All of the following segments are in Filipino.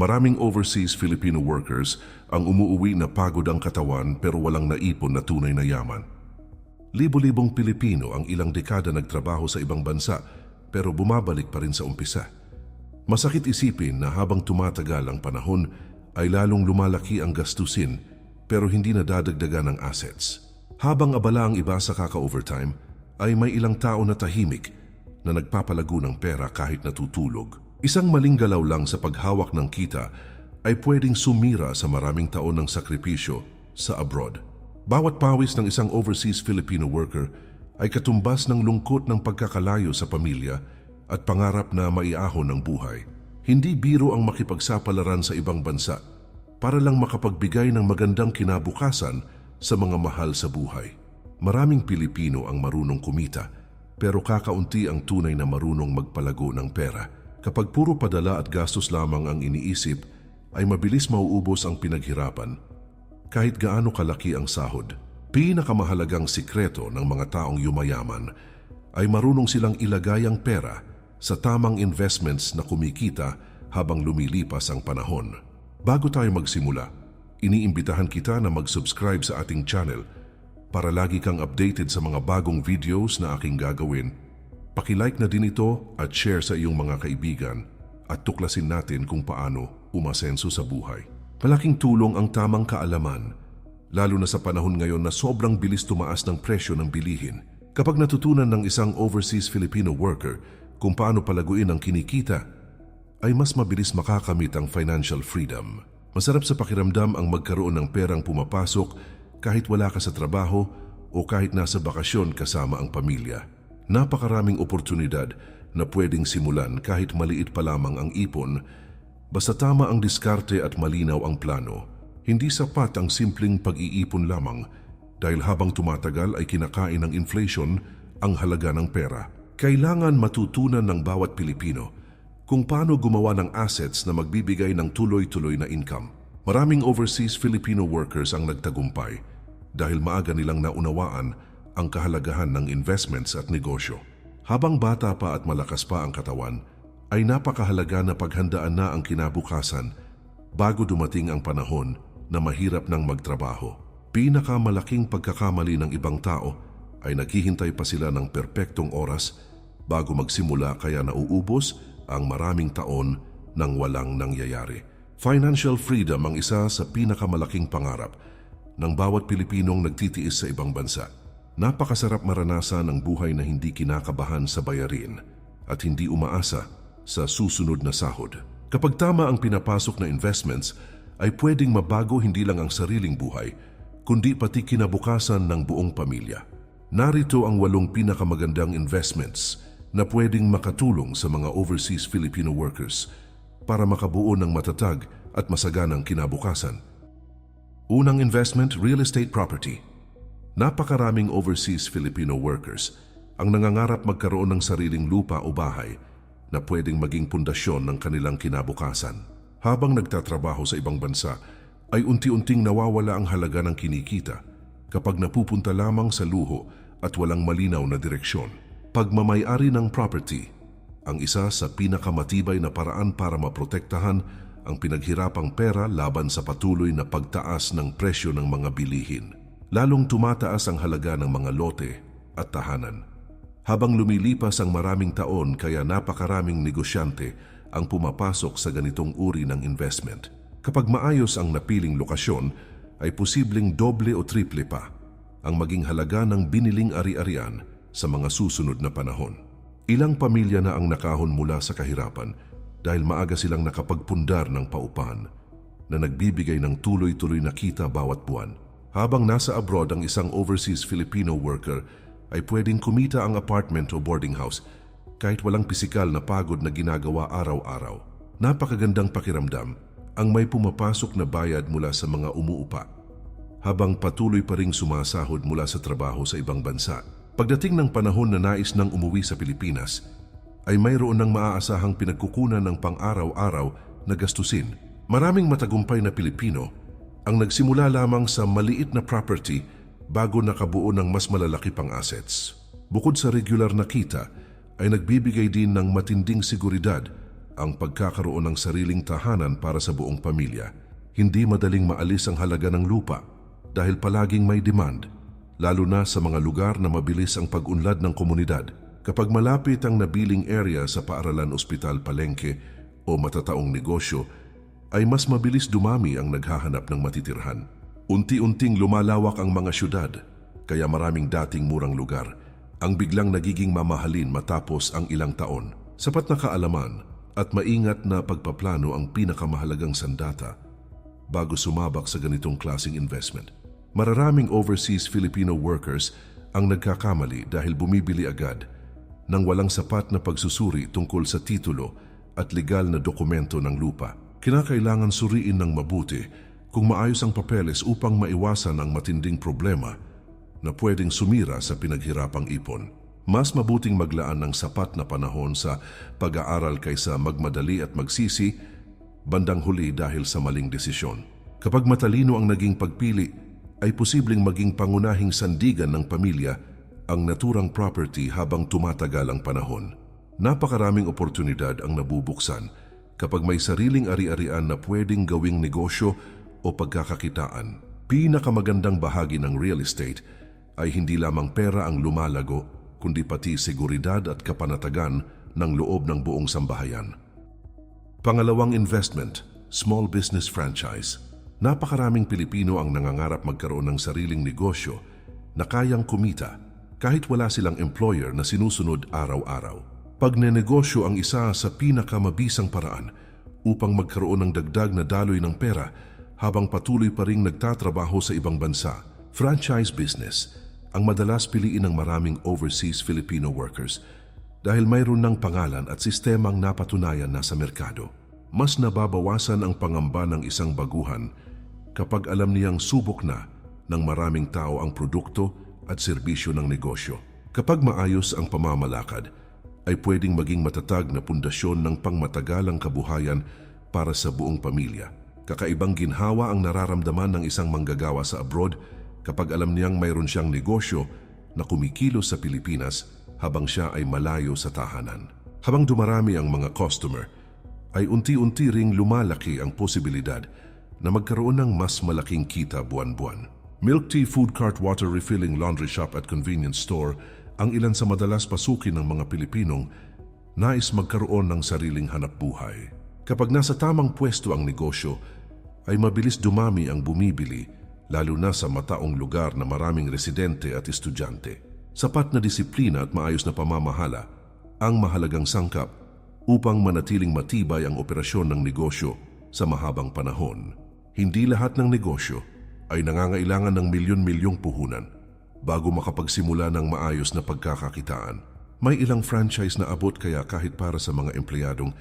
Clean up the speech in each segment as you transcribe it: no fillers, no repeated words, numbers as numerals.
Maraming overseas Filipino workers ang umuuwi na pagod ang katawan pero walang naipon na tunay na yaman. Libo-libong Pilipino ang ilang dekada nagtrabaho sa ibang bansa pero bumabalik pa rin sa umpisa. Masakit isipin na habang tumatagal ang panahon ay lalong lumalaki ang gastusin pero hindi nadadagdagan ng assets. Habang abala ang iba sa kaka-overtime, ay may ilang tao na tahimik na nagpapalago ng pera kahit natutulog. Isang maling galaw lang sa paghawak ng kita ay pwedeng sumira sa maraming taon ng sakripisyo sa abroad. Bawat pawis ng isang overseas Filipino worker ay katumbas ng lungkot ng pagkakalayo sa pamilya at pangarap na maiahon ng buhay. Hindi biro ang makipagsapalaran sa ibang bansa para lang makapagbigay ng magandang kinabukasan sa mga mahal sa buhay. Maraming Pilipino ang marunong kumita, pero kakaunti ang tunay na marunong magpalago ng pera. Kapag puro padala at gastos lamang ang iniisip, ay mabilis mauubos ang pinaghirapan. Kahit gaano kalaki ang sahod, pinakamahalagang sikreto ng mga taong yumayaman ay marunong silang ilagay ang pera sa tamang investments na kumikita habang lumilipas ang panahon. Bago tayo magsimula, iniimbitahan kita na mag-subscribe sa ating channel para lagi kang updated sa mga bagong videos na aking gagawin. Paki-like na din ito at share sa iyong mga kaibigan at tuklasin natin kung paano umasenso sa buhay. Malaking tulong ang tamang kaalaman, lalo na sa panahon ngayon na sobrang bilis tumaas ng presyo ng bilihin. Kapag natutunan ng isang overseas Filipino worker kung paano palaguin ang kinikita, ay mas mabilis makakamit ang financial freedom. Masarap sa pakiramdam ang magkaroon ng perang pumapasok kahit wala ka sa trabaho o kahit nasa bakasyon kasama ang pamilya. Napakaraming oportunidad na pwedeng simulan kahit maliit pa lamang ang ipon, basta tama ang diskarte at malinaw ang plano. Hindi sapat ang simpleng pag-iipon lamang dahil habang tumatagal ay kinakain ng inflation ang halaga ng pera. Kailangan matutunan ng bawat Pilipino kung paano gumawa ng assets na magbibigay ng tuloy-tuloy na income. Maraming overseas Filipino workers ang nagtagumpay dahil maaga nilang naunawaan ang kahalagahan ng investments at negosyo. Habang bata pa at malakas pa ang katawan, ay napakahalaga na paghandaan na ang kinabukasan bago dumating ang panahon na mahirap nang magtrabaho. Pinakamalaking pagkakamali ng ibang tao ay naghihintay pa sila ng perpektong oras bago magsimula kaya nauubos ang maraming taon nang walang nangyayari. Financial freedom ang isa sa pinakamalaking pangarap ng bawat Pilipinong nagtitiis sa ibang bansa. Napakasarap maranasan ang buhay na hindi kinakabahan sa bayarin at hindi umaasa sa susunod na sahod. Kapag tama ang pinapasok na investments, ay pwedeng mabago hindi lang ang sariling buhay, kundi pati kinabukasan ng buong pamilya. Narito ang 8 pinakamagandang investments na pwedeng makatulong sa mga overseas Filipino workers para makabuo ng matatag at masaganang kinabukasan. Unang investment, real estate property. Napakaraming overseas Filipino workers ang nangangarap magkaroon ng sariling lupa o bahay na pwedeng maging pundasyon ng kanilang kinabukasan. Habang nagtatrabaho sa ibang bansa, ay unti-unting nawawala ang halaga ng kinikita kapag napupunta lamang sa luho at walang malinaw na direksyon. Pagmamay-ari ng property, ang isa sa pinakamatibay na paraan para maprotektahan ang pinaghirapang pera laban sa patuloy na pagtaas ng presyo ng mga bilihin. Lalong tumataas ang halaga ng mga lote at tahanan. Habang lumilipas ang maraming taon kaya napakaraming negosyante ang pumapasok sa ganitong uri ng investment. Kapag maayos ang napiling lokasyon, ay posibleng doble o triple pa ang maging halaga ng biniling ari-arian sa mga susunod na panahon. Ilang pamilya na ang nakahon mula sa kahirapan dahil maaga silang nakapagpundar ng paupahan na nagbibigay ng tuloy-tuloy na kita bawat buwan. Habang nasa abroad ang isang overseas Filipino worker ay pwedeng kumita ang apartment o boarding house kahit walang pisikal na pagod na ginagawa araw-araw. Napakagandang pakiramdam ang may pumapasok na bayad mula sa mga umuupa habang patuloy pa ring sumasahod mula sa trabaho sa ibang bansa. Pagdating ng panahon na nais nang umuwi sa Pilipinas, ay mayroon ng maaasahang pinagkukunan ng pang-araw-araw na gastusin. Maraming matagumpay na Pilipino ang nagsimula lamang sa maliit na property bago nakabuo ng mas malalaki pang assets. Bukod sa regular na kita, ay nagbibigay din ng matinding seguridad ang pagkakaroon ng sariling tahanan para sa buong pamilya. Hindi madaling maalis ang halaga ng lupa dahil palaging may demand, lalo na sa mga lugar na mabilis ang pag-unlad ng komunidad. Kapag malapit ang nabiling area sa paaralan, ospital, palengke o matataong negosyo, ay mas mabilis dumami ang naghahanap ng matitirhan. Unti-unting lumalawak ang mga syudad, kaya maraming dating murang lugar ang biglang nagiging mamahalin matapos ang ilang taon. Sapat na kaalaman at maingat na pagpaplano ang pinakamahalagang sandata bago sumabak sa ganitong klaseng investment. Mararaming overseas Filipino workers ang nagkakamali dahil bumibili agad nang walang sapat na pagsusuri tungkol sa titulo at legal na dokumento ng lupa. Kinakailangan suriin ng mabuti kung maayos ang papeles upang maiwasan ang matinding problema na pwedeng sumira sa pinaghirapang ipon. Mas mabuting maglaan ng sapat na panahon sa pag-aaral kaysa magmadali at magsisi bandang huli dahil sa maling desisyon. Kapag matalino ang naging pagpili, ay posibleng maging pangunahing sandigan ng pamilya ang naturang property habang tumatagal ang panahon. Napakaraming oportunidad ang nabubuksan kapag may sariling ari-arian na pwedeng gawing negosyo o pagkakakitaan. Pinakamagandang bahagi ng real estate ay hindi lamang pera ang lumalago, kundi pati seguridad at kapanatagan ng loob ng buong sambahayan. Pangalawang investment, small business franchise. Napakaraming Pilipino ang nangangarap magkaroon ng sariling negosyo na kayang kumita kahit wala silang employer na sinusunod araw-araw. Pagnenegosyo ang isa sa pinakamabisang paraan upang magkaroon ng dagdag na daloy ng pera habang patuloy pa ring nagtatrabaho sa ibang bansa. Franchise business ang madalas piliin ng maraming overseas Filipino workers dahil mayroon ng pangalan at sistemang napatunayan na sa merkado. Mas nababawasan ang pangamba ng isang baguhan kapag alam niyang subok na ng maraming tao ang produkto at serbisyo ng negosyo. Kapag maayos ang pamamalakad, ay pwedeng maging matatag na pundasyon ng pangmatagalang kabuhayan para sa buong pamilya. Kakaibang ginhawa ang nararamdaman ng isang manggagawa sa abroad kapag alam niyang mayroon siyang negosyo na kumikilos sa Pilipinas habang siya ay malayo sa tahanan. Habang dumarami ang mga customer, ay unti-unti ring lumalaki ang posibilidad na magkaroon ng mas malaking kita buwan-buwan. Milk tea, food cart, water refilling, laundry shop at convenience store ang ilan sa madalas pasukin ng mga Pilipinong nais magkaroon ng sariling hanapbuhay. Kapag nasa tamang pwesto ang negosyo, ay mabilis dumami ang bumibili, lalo na sa mataong lugar na maraming residente at estudyante. Sapat na disiplina at maayos na pamamahala ang mahalagang sangkap upang manatiling matibay ang operasyon ng negosyo sa mahabang panahon. Hindi lahat ng negosyo ay nangangailangan ng milyon-milyong puhunan bago makapagsimula ng maayos na pagkakakitaan. May ilang franchise na abot kaya kahit para sa mga empleyadong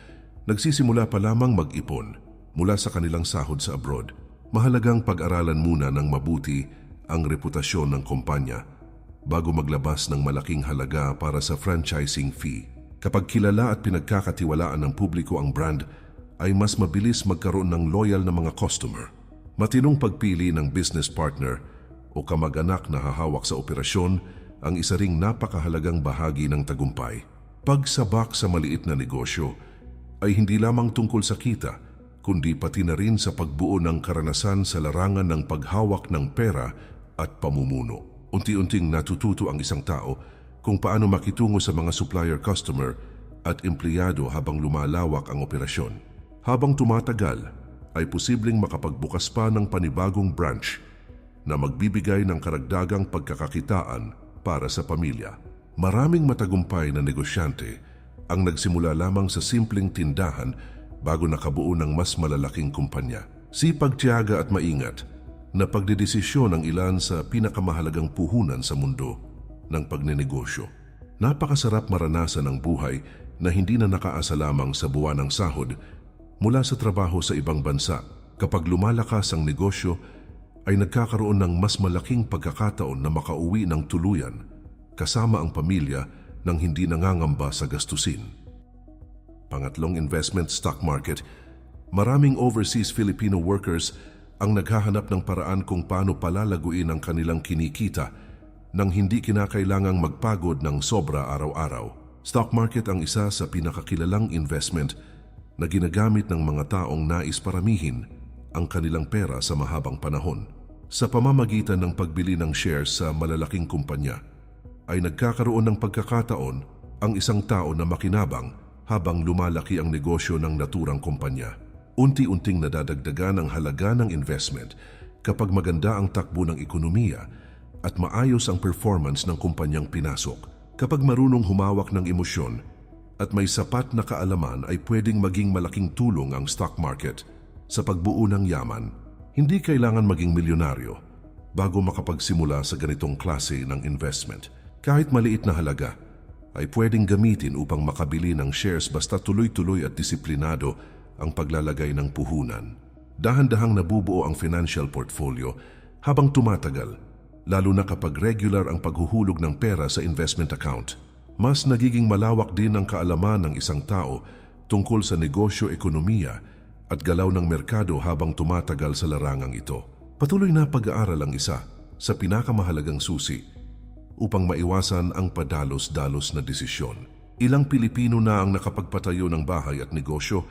nagsisimula pa lamang mag-ipon mula sa kanilang sahod sa abroad. Mahalagang pag-aralan muna ng mabuti ang reputasyon ng kumpanya bago maglabas ng malaking halaga para sa franchising fee. Kapag kilala at pinagkakatiwalaan ng publiko ang brand, ay mas mabilis magkaroon ng loyal na mga customer. Matinong pagpili ng business partner o kamag-anak na hahawak sa operasyon ang isa ring napakahalagang bahagi ng tagumpay. Pagsabak sa maliit na negosyo ay hindi lamang tungkol sa kita, kundi pati na rin sa pagbuo ng karanasan sa larangan ng paghawak ng pera at pamumuno. Unti-unting natututo ang isang tao kung paano makitungo sa mga supplier, customer at empleyado habang lumalawak ang operasyon. Habang tumatagal, ay posibleng makapagbukas pa ng panibagong branch na magbibigay ng karagdagang pagkakakitaan para sa pamilya. Maraming matagumpay na negosyante ang nagsimula lamang sa simpleng tindahan bago nakabuo ng mas malalaking kumpanya. Sipag, tiyaga at maingat na pagdedesisyon ang ilan sa pinakamahalagang puhunan sa mundo ng pagnenegosyo. Napakasarap maranasan ang buhay na hindi na nakaasa lamang sa buwan ng sahod mula sa trabaho sa ibang bansa. Kapag lumalakas ang negosyo, ay nagkakaroon ng mas malaking pagkakataon na makauwi ng tuluyan kasama ang pamilya nang hindi nangangamba sa gastusin. Pangatlong investment, stock market. Maraming overseas Filipino workers ang naghahanap ng paraan kung paano palalaguin ang kanilang kinikita nang hindi kinakailangang magpagod ng sobra araw-araw. Stock market ang isa sa pinakakilalang investment na ginagamit ng mga taong nais paramihin ang kanilang pera sa mahabang panahon. Sa pamamagitan ng pagbili ng shares sa malalaking kumpanya, ay nagkakaroon ng pagkakataon ang isang tao na makinabang habang lumalaki ang negosyo ng naturang kumpanya. Unti-unting nadadagdagan ang halaga ng investment kapag maganda ang takbo ng ekonomiya at maayos ang performance ng kumpanyang pinasok. Kapag marunong humawak ng emosyon at may sapat na kaalaman ay pwedeng maging malaking tulong ang stock market sa pagbuo ng yaman. Hindi kailangan maging milyonaryo bago makapagsimula sa ganitong klase ng investment. Kahit maliit na halaga ay pwedeng gamitin upang makabili ng shares basta tuloy-tuloy at disiplinado ang paglalagay ng puhunan. Dahan-dahang nabubuo ang financial portfolio habang tumatagal, lalo na kapag regular ang paghuhulog ng pera sa investment account. Mas nagiging malawak din ang kaalaman ng isang tao tungkol sa negosyo, ekonomiya at galaw ng merkado habang tumatagal sa larangang ito. Patuloy na pag-aaral ang isa sa pinakamahalagang susi upang maiwasan ang padalos-dalos na desisyon. Ilang Pilipino na ang nakapagpatayo ng bahay at negosyo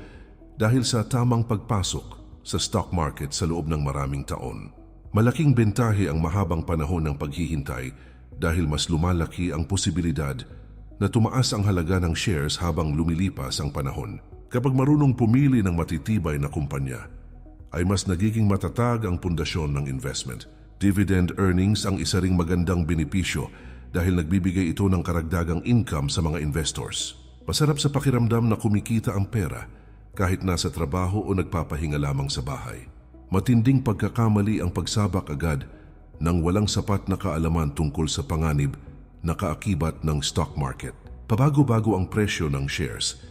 dahil sa tamang pagpasok sa stock market sa loob ng maraming taon. Malaking bentahe ang mahabang panahon ng paghihintay dahil mas lumalaki ang posibilidad na tumaas ang halaga ng shares habang lumilipas ang panahon. Kapag marunong pumili ng matitibay na kumpanya, ay mas nagiging matatag ang pundasyon ng investment. Dividend earnings ang isa ring magandang benepisyo dahil nagbibigay ito ng karagdagang income sa mga investors. Masarap sa pakiramdam na kumikita ang pera kahit nasa trabaho o nagpapahinga lamang sa bahay. Matinding pagkakamali ang pagsabak agad ng walang sapat na kaalaman tungkol sa panganib na kaakibat ng stock market. Pabago-bago ang presyo ng shares,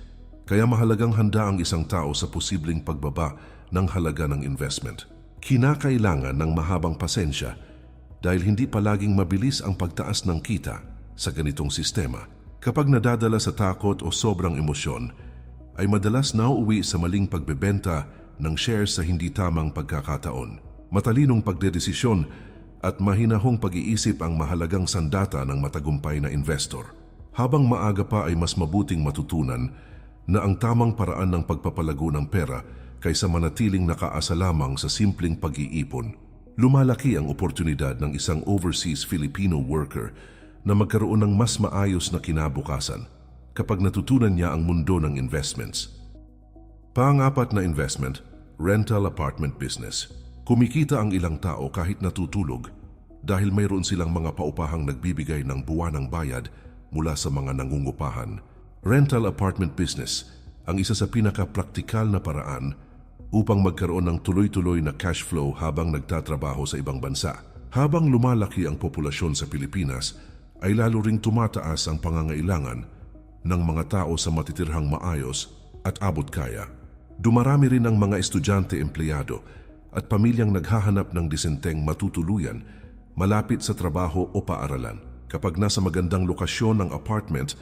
kaya mahalagang handa ang isang tao sa posibleng pagbaba ng halaga ng investment. Kinakailangan ng mahabang pasensya dahil hindi palaging mabilis ang pagtaas ng kita sa ganitong sistema. Kapag nadadala sa takot o sobrang emosyon, ay madalas nauuwi sa maling pagbebenta ng shares sa hindi tamang pagkakataon. Matalinong pagdedesisyon at mahinahong pag-iisip ang mahalagang sandata ng matagumpay na investor. Habang maaga pa ay mas mabuting matutunan na ang tamang paraan ng pagpapalago ng pera kaysa manatiling nakaasa lamang sa simpleng pag-iipon. Lumalaki ang oportunidad ng isang overseas Filipino worker na magkaroon ng mas maayos na kinabukasan kapag natutunan niya ang mundo ng investments. Pang-apat na investment, rental apartment business. Kumikita ang ilang tao kahit natutulog dahil mayroon silang mga paupahang nagbibigay ng buwanang bayad mula sa mga nangungupahan. Rental apartment business ang isa sa pinaka-praktikal na paraan upang magkaroon ng tuloy-tuloy na cash flow habang nagtatrabaho sa ibang bansa. Habang lumalaki ang populasyon sa Pilipinas, ay lalo ring tumataas ang pangangailangan ng mga tao sa matitirhang maayos at abot kaya. Dumarami rin ang mga estudyante, empleyado at pamilyang naghahanap ng disenteng matutuluyan malapit sa trabaho o paaralan. Kapag nasa magandang lokasyon ng apartment,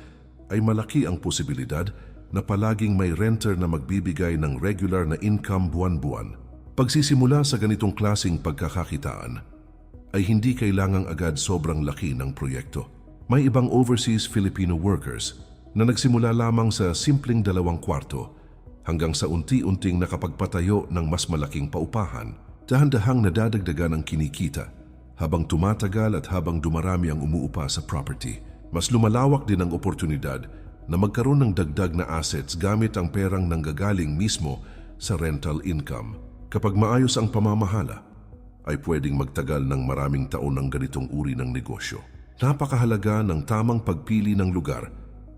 ay malaki ang posibilidad na palaging may renter na magbibigay ng regular na income buwan-buwan. Pagsisimula sa ganitong klasing pagkakakitaan, ay hindi kailangang agad sobrang laki ng proyekto. May ibang overseas Filipino workers na nagsimula lamang sa simpleng 2 kwarto hanggang sa unti-unting nakapagpatayo ng mas malaking paupahan. Dahan-dahang nadadagdagan ang kinikita habang tumatagal at habang dumarami ang umuupa sa property. Mas lumalawak din ang oportunidad na magkaroon ng dagdag na assets gamit ang perang nanggagaling mismo sa rental income. Kapag maayos ang pamamahala, ay pwedeng magtagal ng maraming taon ng ganitong uri ng negosyo. Napakahalaga ng tamang pagpili ng lugar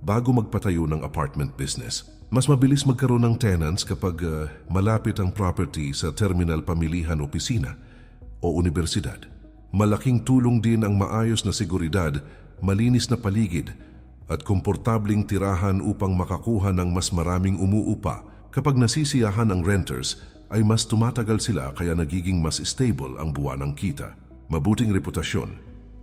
bago magpatayo ng apartment business. Mas mabilis magkaroon ng tenants kapag malapit ang property sa terminal, pamilihan, opisina o universidad. Malaking tulong din ang maayos na seguridad, malinis na paligid at komportabling tirahan upang makakuha ng mas maraming umuupa. Kapag nasisiyahan ang renters, ay mas tumatagal sila kaya nagiging mas stable ang buwanang kita. Mabuting reputasyon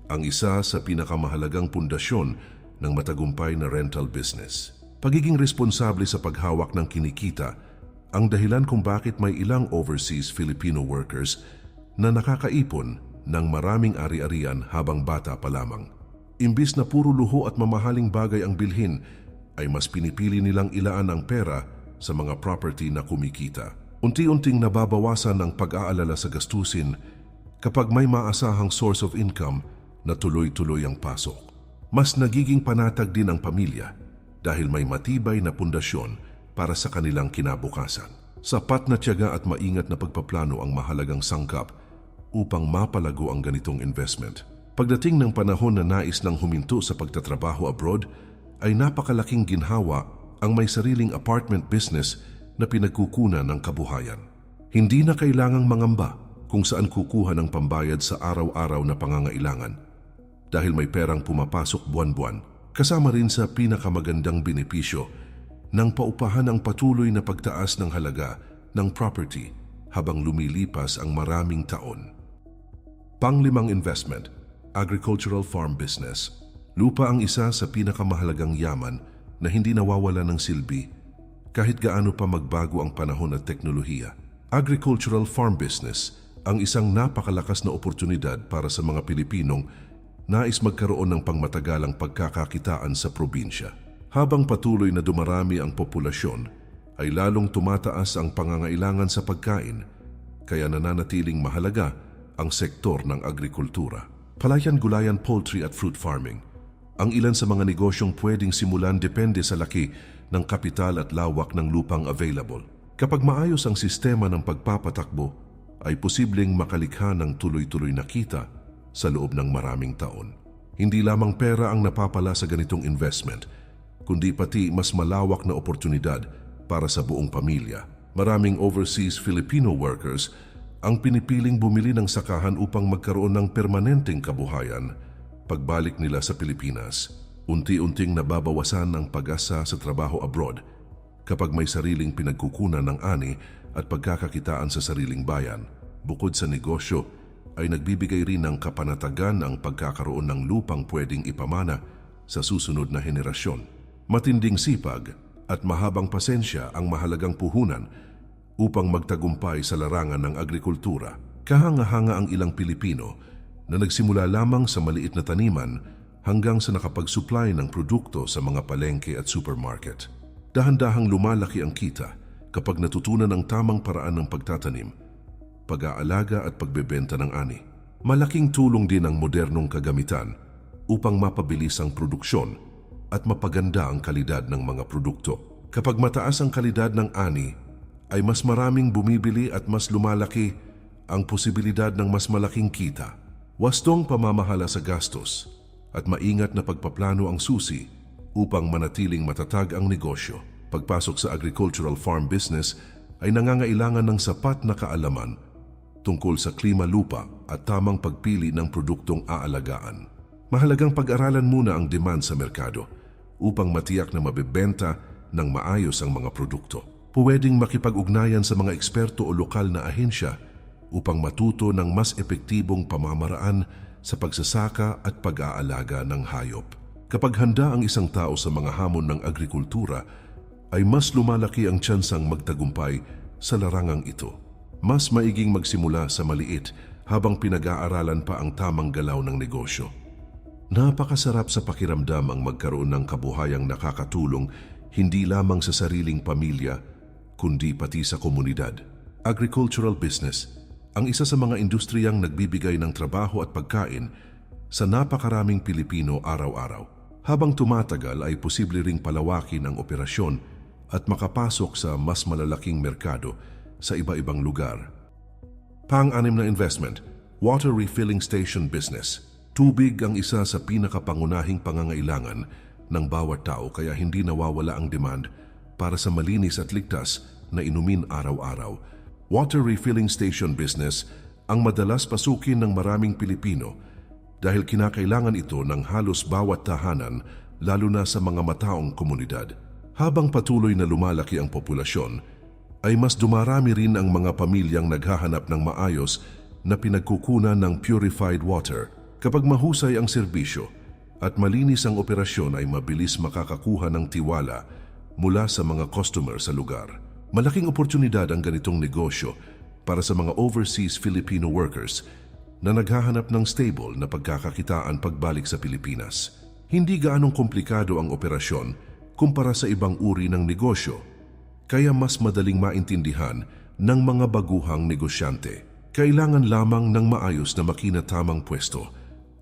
ang isa sa pinakamahalagang pundasyon ng matagumpay na rental business. Pagiging responsable sa paghawak ng kinikita ang dahilan kung bakit may ilang overseas Filipino workers na nakakaipon ng maraming ari-arian habang bata pa lamang. Imbis na puro luho at mamahaling bagay ang bilhin, ay mas pinipili nilang ilaan ang pera sa mga property na kumikita. Unti-unting nababawasan ang pag-aalala sa gastusin kapag may maasahang source of income na tuloy-tuloy ang pasok. Mas nagiging panatag din ang pamilya dahil may matibay na pundasyon para sa kanilang kinabukasan. Sapat na tiyaga at maingat na pagpaplano ang mahalagang sangkap upang mapalago ang ganitong investment. Pagdating ng panahon na nais nang huminto sa pagtatrabaho abroad, ay napakalaking ginhawa ang may sariling apartment business na pinagkukunan ng kabuhayan. Hindi na kailangang mangamba kung saan kukuha ng pambayad sa araw-araw na pangangailangan dahil may perang pumapasok buwan-buwan, kasama rin sa pinakamagandang benepisyo ng paupahan ang patuloy na pagtaas ng halaga ng property habang lumilipas ang maraming taon. Panglimang investment, agricultural farm business. Lupa ang isa sa pinakamahalagang yaman na hindi nawawala ng silbi kahit gaano pa magbago ang panahon at teknolohiya. Agricultural farm business ang isang napakalakas na oportunidad para sa mga Pilipinong nais magkaroon ng pangmatagalang pagkakakitaan sa probinsya. Habang patuloy na dumarami ang populasyon, ay lalong tumataas ang pangangailangan sa pagkain, kaya nananatiling mahalaga ang sektor ng agrikultura. Palayan, gulayan, poultry at fruit farming. Ang ilan sa mga negosyong pwedeng simulan depende sa laki ng kapital at lawak ng lupang available. Kapag maayos ang sistema ng pagpapatakbo, ay posibleng makalikha ng tuloy-tuloy na kita sa loob ng maraming taon. Hindi lamang pera ang napapala sa ganitong investment, kundi pati mas malawak na oportunidad para sa buong pamilya. Maraming overseas Filipino workers ang pinipiling bumili ng sakahan upang magkaroon ng permanenteng kabuhayan pagbalik nila sa Pilipinas. Unti-unting nababawasan ang pag-asa sa trabaho abroad kapag may sariling pinagkukunan ng ani at pagkakakitaan sa sariling bayan. Bukod sa negosyo, ay nagbibigay rin ng kapanatagan ang pagkakaroon ng lupang pwedeng ipamana sa susunod na henerasyon. Matinding sipag at mahabang pasensya ang mahalagang puhunan upang magtagumpay sa larangan ng agrikultura. Kahanga-hanga ang ilang Pilipino na nagsimula lamang sa maliit na taniman hanggang sa nakapag-supply ng produkto sa mga palengke at supermarket. Dahan-dahang lumalaki ang kita kapag natutunan ang tamang paraan ng pagtatanim, pag-aalaga at pagbebenta ng ani. Malaking tulong din ang modernong kagamitan upang mapabilis ang produksyon at mapaganda ang kalidad ng mga produkto. Kapag mataas ang kalidad ng ani, ay mas maraming bumibili at mas lumalaki ang posibilidad ng mas malaking kita. Wastong pamamahala sa gastos at maingat na pagpaplano ang susi upang manatiling matatag ang negosyo. Pagpasok sa agricultural farm business ay nangangailangan ng sapat na kaalaman tungkol sa klima, lupa at tamang pagpili ng produktong aalagaan. Mahalagang pag-aralan muna ang demand sa merkado upang matiyak na mabebenta ng maayos ang mga produkto. Pwedeng makipag-ugnayan sa mga eksperto o lokal na ahensya upang matuto ng mas epektibong pamamaraan sa pagsasaka at pag-aalaga ng hayop. Kapag handa ang isang tao sa mga hamon ng agrikultura, ay mas lumalaki ang tsansang magtagumpay sa larangang ito. Mas maiging magsimula sa maliit habang pinag-aaralan pa ang tamang galaw ng negosyo. Napakasarap sa pakiramdam ang magkaroon ng kabuhayang nakakatulong hindi lamang sa sariling pamilya, kundi pati sa komunidad. Agricultural business ang isa sa mga industriyang nagbibigay ng trabaho at pagkain sa napakaraming Pilipino araw-araw. Habang tumatagal ay posible ring palawakin ang operasyon at makapasok sa mas malalaking merkado sa iba-ibang lugar. Pang-anim na investment, water refilling station business. Tubig ang isa sa pinakapangunahing pangangailangan ng bawat tao kaya hindi nawawala ang demand para sa malinis at ligtas na inumin araw-araw. Water refilling station business ang madalas pasukin ng maraming Pilipino dahil kinakailangan ito ng halos bawat tahanan lalo na sa mga mataong komunidad. Habang patuloy na lumalaki ang populasyon, ay mas dumarami rin ang mga pamilyang naghahanap ng maayos na pinagkukunan ng purified water. Kapag mahusay ang serbisyo at malinis ang operasyon ay mabilis makakakuha ng tiwala mula sa mga customer sa lugar. Malaking oportunidad ang ganitong negosyo para sa mga overseas Filipino workers na naghahanap ng stable na pagkakakitaan pagbalik sa Pilipinas. Hindi gaanong komplikado ang operasyon kumpara sa ibang uri ng negosyo, kaya mas madaling maintindihan ng mga baguhang negosyante. Kailangan lamang ng maayos na makinatamang pwesto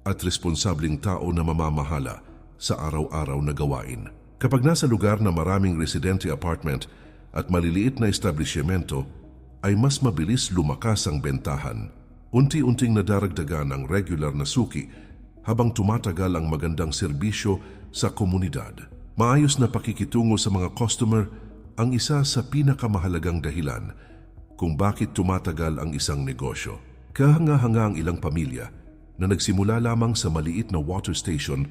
at responsabling tao na mamamahala sa araw-araw na gawain. Kapag nasa lugar na maraming residente apartment at maliliit na establishmento, ay mas mabilis lumakas ang bentahan. Unti-unting nadaragdagan ang regular na suki habang tumatagal ang magandang serbisyo sa komunidad. Maayos na pakikitungo sa mga customer ang isa sa pinakamahalagang dahilan kung bakit tumatagal ang isang negosyo. Kahanga-hanga ang ilang pamilya na nagsimula lamang sa maliit na water station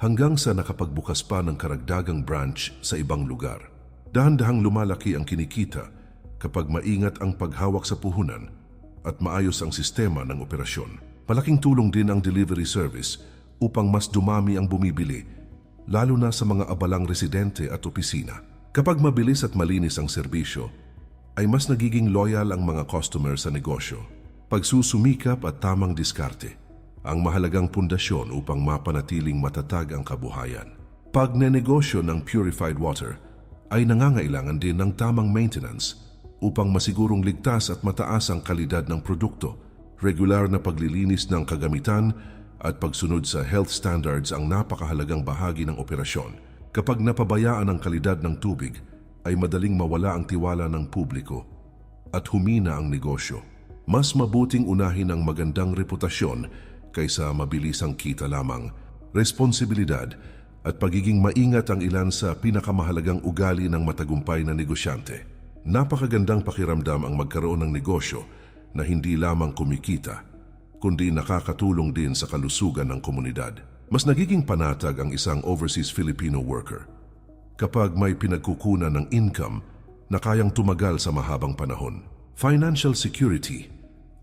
hanggang sa nakapagbukas pa ng karagdagang branch sa ibang lugar. Dahan-dahang lumalaki ang kinikita kapag maingat ang paghawak sa puhunan at maayos ang sistema ng operasyon. Malaking tulong din ang delivery service upang mas dumami ang bumibili, lalo na sa mga abalang residente at opisina. Kapag mabilis at malinis ang serbisyo, ay mas nagiging loyal ang mga customer sa negosyo. Pagsusumikap at tamang diskarte ang mahalagang pundasyon upang mapanatiling matatag ang kabuhayan. Pagnenegosyo ng purified water ay nangangailangan din ng tamang maintenance upang masigurong ligtas at mataas ang kalidad ng produkto. Regular na paglilinis ng kagamitan at pagsunod sa health standards ang napakahalagang bahagi ng operasyon. Kapag napabayaan ang kalidad ng tubig, ay madaling mawala ang tiwala ng publiko at humina ang negosyo. Mas mabuting unahin ang magandang reputasyon kaysa mabilisang kita lamang. Responsibilidad at pagiging maingat ang ilan sa pinakamahalagang ugali ng matagumpay na negosyante. Napakagandang pakiramdam ang magkaroon ng negosyo na hindi lamang kumikita, kundi nakakatulong din sa kalusugan ng komunidad. Mas nagiging panatag ang isang overseas Filipino worker kapag may pinagkukunan ng income na kayang tumagal sa mahabang panahon. Financial security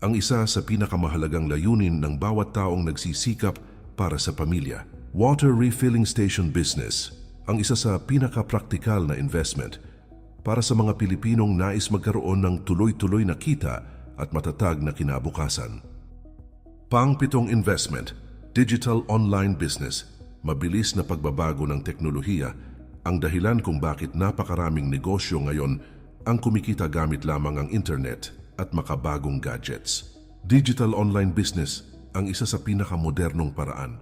ang isa sa pinakamahalagang layunin ng bawat taong nagsisikap para sa pamilya. Water refilling station business ang isa sa pinakapraktikal na investment para sa mga Pilipinong nais magkaroon ng tuloy-tuloy na kita at matatag na kinabukasan. Pang-pitong investment, digital online business. Mabilis na pagbabago ng teknolohiya ang dahilan kung bakit napakaraming negosyo ngayon ang kumikita gamit lamang ang internet at makabagong gadgets. Digital online business ang isa sa pinakamodernong paraan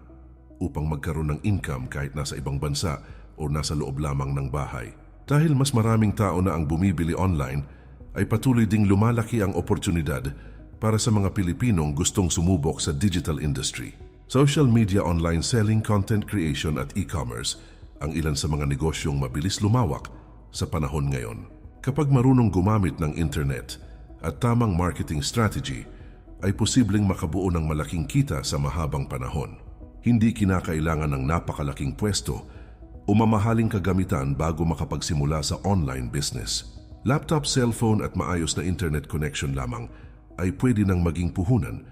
upang magkaroon ng income kahit nasa ibang bansa o nasa loob lamang ng bahay. Dahil mas maraming tao na ang bumibili online, ay patuloy ding lumalaki ang oportunidad para sa mga Pilipinong gustong sumubok sa digital industry. Social media online selling, content creation at e-commerce ang ilan sa mga negosyong mabilis lumawak sa panahon ngayon. Kapag marunong gumamit ng internet at tamang marketing strategy, ay posibleng makabuo ng malaking kita sa mahabang panahon. Hindi kinakailangan ng napakalaking pwesto o mamahaling kagamitan bago makapagsimula sa online business. Laptop, cellphone at maayos na internet connection lamang ay pwede nang maging puhunan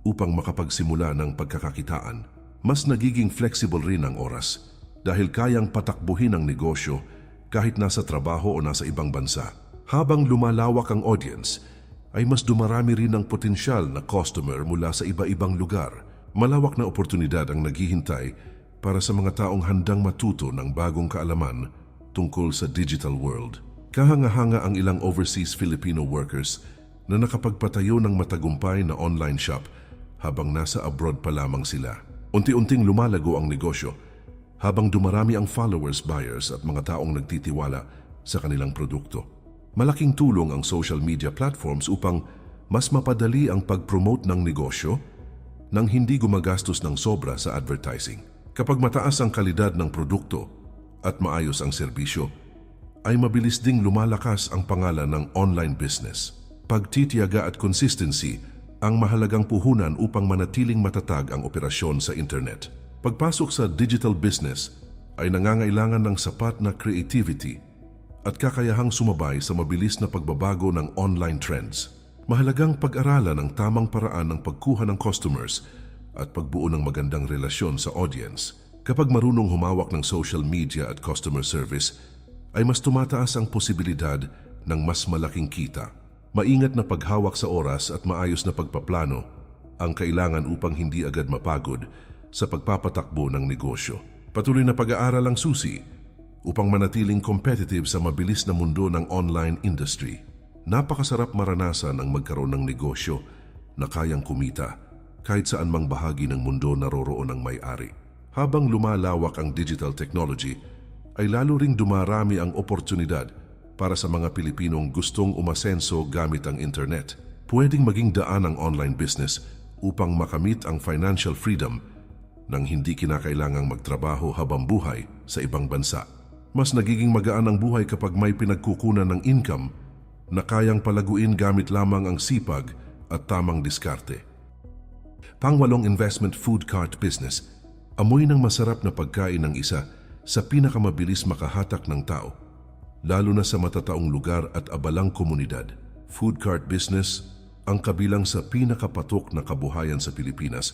upang makapagsimula ng pagkakakitaan. Mas nagiging flexible rin ang oras dahil kayang patakbuhin ang negosyo kahit nasa trabaho o nasa ibang bansa. Habang lumalawak ang audience, ay mas dumarami rin ang potensyal na customer mula sa iba-ibang lugar. Malawak na oportunidad ang naghihintay para sa mga taong handang matuto ng bagong kaalaman tungkol sa digital world. Kahanga-hanga ang ilang overseas Filipino workers na nakapagpatayo ng matagumpay na online shop habang nasa abroad pa lamang sila. Unti-unting lumalago ang negosyo habang dumarami ang followers, buyers at mga taong nagtitiwala sa kanilang produkto. Malaking tulong ang social media platforms upang mas mapadali ang pag-promote ng negosyo nang hindi gumagastos ng sobra sa advertising. Kapag mataas ang kalidad ng produkto at maayos ang serbisyo, ay mabilis ding lumalakas ang pangalan ng online business. Pagtitiyaga at consistency ang mahalagang puhunan upang manatiling matatag ang operasyon sa internet. Pagpasok sa digital business ay nangangailangan ng sapat na creativity at kakayahang sumabay sa mabilis na pagbabago ng online trends. Mahalagang pag-aralan ang tamang paraan ng pagkuha ng customers at pagbuo ng magandang relasyon sa audience. Kapag marunong humawak ng social media at customer service, ay mas tumataas ang posibilidad ng mas malaking kita. Maingat na paghawak sa oras at maayos na pagpaplano ang kailangan upang hindi agad mapagod sa pagpapatakbo ng negosyo. Patuloy na pag-aaral ang susi upang manatiling competitive sa mabilis na mundo ng online industry. Napakasarap maranasan ang magkaroon ng negosyo na kayang kumita kahit saan mang bahagi ng mundo naroroon ang may-ari. Habang lumalawak ang digital technology, ay lalo ring dumarami ang oportunidad para sa mga Pilipinong gustong umasenso gamit ang internet. Pwedeng maging daan ang online business upang makamit ang financial freedom nang hindi kinakailangang magtrabaho habang buhay sa ibang bansa. Mas nagiging magaan ang buhay kapag may pinagkukunan ng income na kayang palaguin gamit lamang ang sipag at tamang diskarte. Pangwalong investment, food cart business. Amoy ng masarap na pagkain ng isa sa pinakamabilis makahatak ng tao, lalo na sa matataong lugar at abalang komunidad. Food cart business ang kabilang sa pinakapatok na kabuhayan sa Pilipinas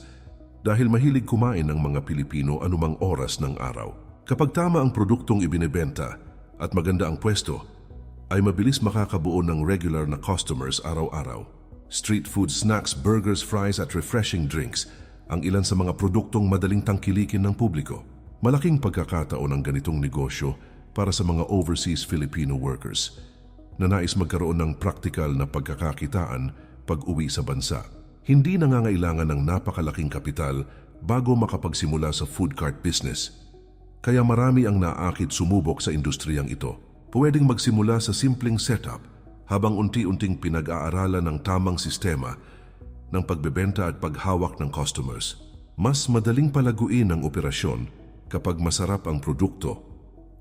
dahil mahilig kumain ng mga Pilipino anumang oras ng araw. Kapag tama ang produktong ibinebenta at maganda ang pwesto, ay mabilis makakabuo ng regular na customers araw-araw. Street food, snacks, burgers, fries at refreshing drinks ang ilan sa mga produktong madaling tangkilikin ng publiko. Malaking pagkakataon ang ganitong negosyo para sa mga overseas Filipino workers na nais magkaroon ng praktikal na pagkakakitaan pag-uwi sa bansa. Hindi nangangailangan ng napakalaking kapital bago makapagsimula sa food cart business. Kaya marami ang naakit sumubok sa industriyang ito. Pwedeng magsimula sa simpleng setup habang unti-unting pinag-aaralan ng tamang sistema ng pagbebenta at paghawak ng customers. Mas madaling palaguin ang operasyon kapag masarap ang produkto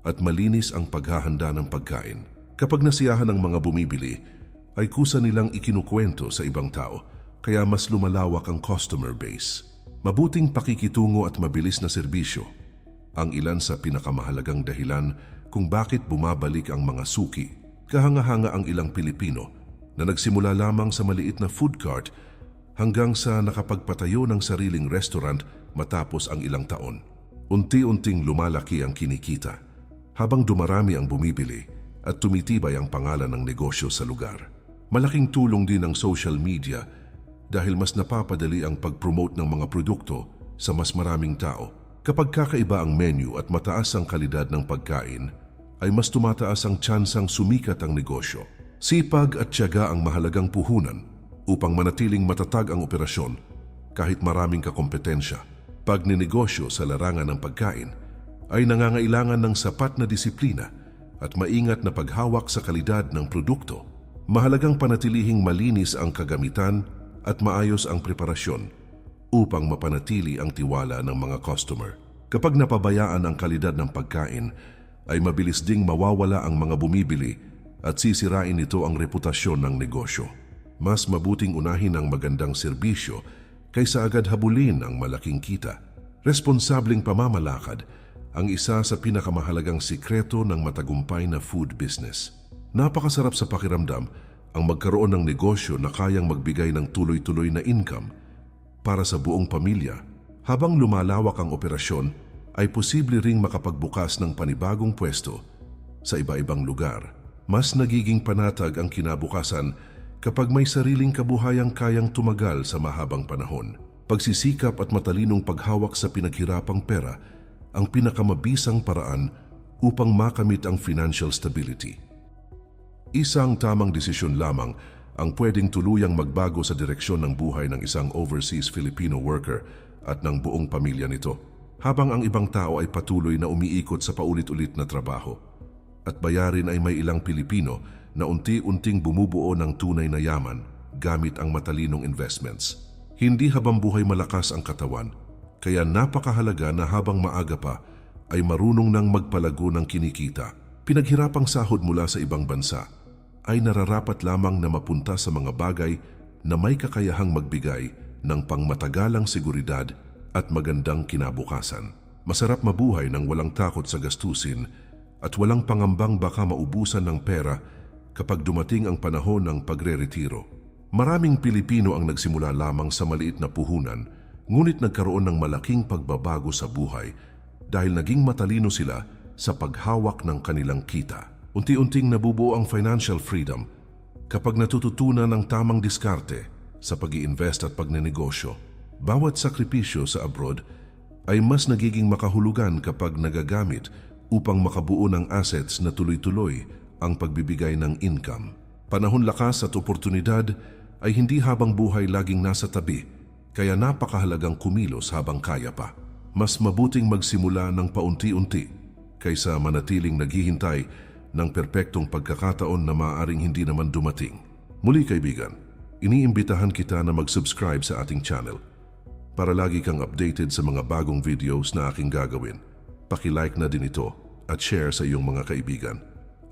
at malinis ang paghahanda ng pagkain. Kapag nasiyahan ng mga bumibili, ay kusa nilang ikinukwento sa ibang tao, kaya mas lumalawak ang customer base. Mabuting pakikitungo at mabilis na serbisyo ang ilan sa pinakamahalagang dahilan kung bakit bumabalik ang mga suki. Kahanga-hanga ang ilang Pilipino na nagsimula lamang sa maliit na food cart hanggang sa nakapagpatayo ng sariling restaurant matapos ang ilang taon. Unti-unting lumalaki ang kinikita habang dumarami ang bumibili at tumitibay ang pangalan ng negosyo sa lugar. Malaking tulong din ang social media dahil mas napapadali ang pag-promote ng mga produkto sa mas maraming tao. Kapag kakaiba ang menu at mataas ang kalidad ng pagkain, ay mas tumataas ang tsansang sumikat ang negosyo. Sipag at tiyaga ang mahalagang puhunan upang manatiling matatag ang operasyon kahit maraming kakompetensya. Pagninegosyo sa larangan ng pagkain ay nangangailangan ng sapat na disiplina at maingat na paghawak sa kalidad ng produkto. Mahalagang panatilihing malinis ang kagamitan at maayos ang preparasyon upang mapanatili ang tiwala ng mga customer. Kapag napabayaan ang kalidad ng pagkain, ay mabilis ding mawawala ang mga bumibili at sisirain nito ang reputasyon ng negosyo. Mas mabuting unahin ang magandang serbisyo kaysa agad habulin ang malaking kita. Responsableng pamamalakad ang isa sa pinakamahalagang sikreto ng matagumpay na food business. Napakasarap sa pakiramdam ang magkaroon ng negosyo na kayang magbigay ng tuloy-tuloy na income para sa buong pamilya. Habang lumalawak ang operasyon, ay posible ring makapagbukas ng panibagong pwesto sa iba-ibang lugar. Mas nagiging panatag ang kinabukasan kapag may sariling kabuhayang kayang tumagal sa mahabang panahon. Pagsisikap at matalinong paghawak sa pinaghirapang pera ang pinakamabisang paraan upang makamit ang financial stability. Isang tamang desisyon lamang ang pwedeng tuluyang magbago sa direksyon ng buhay ng isang overseas Filipino worker at ng buong pamilya nito, habang ang ibang tao ay patuloy na umiikot sa paulit-ulit na trabaho. At bayarin ay may ilang Pilipino na unti-unting bumubuo ng tunay na yaman gamit ang matalinong investments. Hindi habang buhay malakas ang katawan, kaya napakahalaga na habang maaga pa ay marunong nang magpalago ng kinikita. Pinaghirapang sahod mula sa ibang bansa ay nararapat lamang na mapunta sa mga bagay na may kakayahang magbigay ng pangmatagalang seguridad at magandang kinabukasan. Masarap mabuhay ng walang takot sa gastusin at walang pangambang baka maubusan ng pera kapag dumating ang panahon ng pagre-retiro. Maraming Pilipino ang nagsimula lamang sa maliit na puhunan, ngunit nagkaroon ng malaking pagbabago sa buhay dahil naging matalino sila sa paghawak ng kanilang kita. Unti-unting nabubuo ang financial freedom kapag natututunan ng tamang diskarte sa pag-i-invest at pagnenegosyo. Bawat sakripisyo sa abroad ay mas nagiging makahulugan kapag nagagamit upang makabuo ng assets na tuloy-tuloy ang pagbibigay ng income. Panahon lakas at oportunidad ay hindi habang buhay laging nasa tabi, kaya napakahalagang kumilos habang kaya pa. Mas mabuting magsimula ng paunti-unti kaysa manatiling naghihintay ng perpektong pagkakataon na maaaring hindi naman dumating. Muli kaibigan, iniimbitahan kita na mag-subscribe sa ating channel para lagi kang updated sa mga bagong videos na aking gagawin. Paki-like na din ito at share sa iyong mga kaibigan.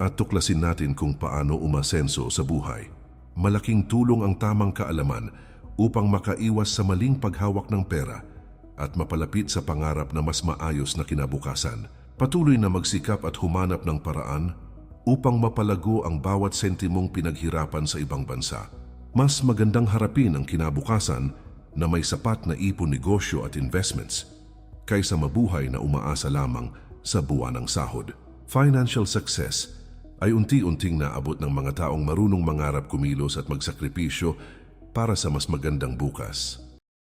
At tuklasin natin kung paano umasenso sa buhay. Malaking tulong ang tamang kaalaman upang makaiwas sa maling paghawak ng pera at mapalapit sa pangarap na mas maayos na kinabukasan. Patuloy na magsikap at humanap ng paraan upang mapalago ang bawat sentimong pinaghirapan sa ibang bansa. Mas magandang harapin ang kinabukasan na may sapat na ipon, negosyo at investments kaysa mabuhay na umaasa lamang sa buwanang sahod. Financial success ay unti-unting naabot ng mga taong marunong mangarap, kumilos at magsakripisyo para sa mas magandang bukas.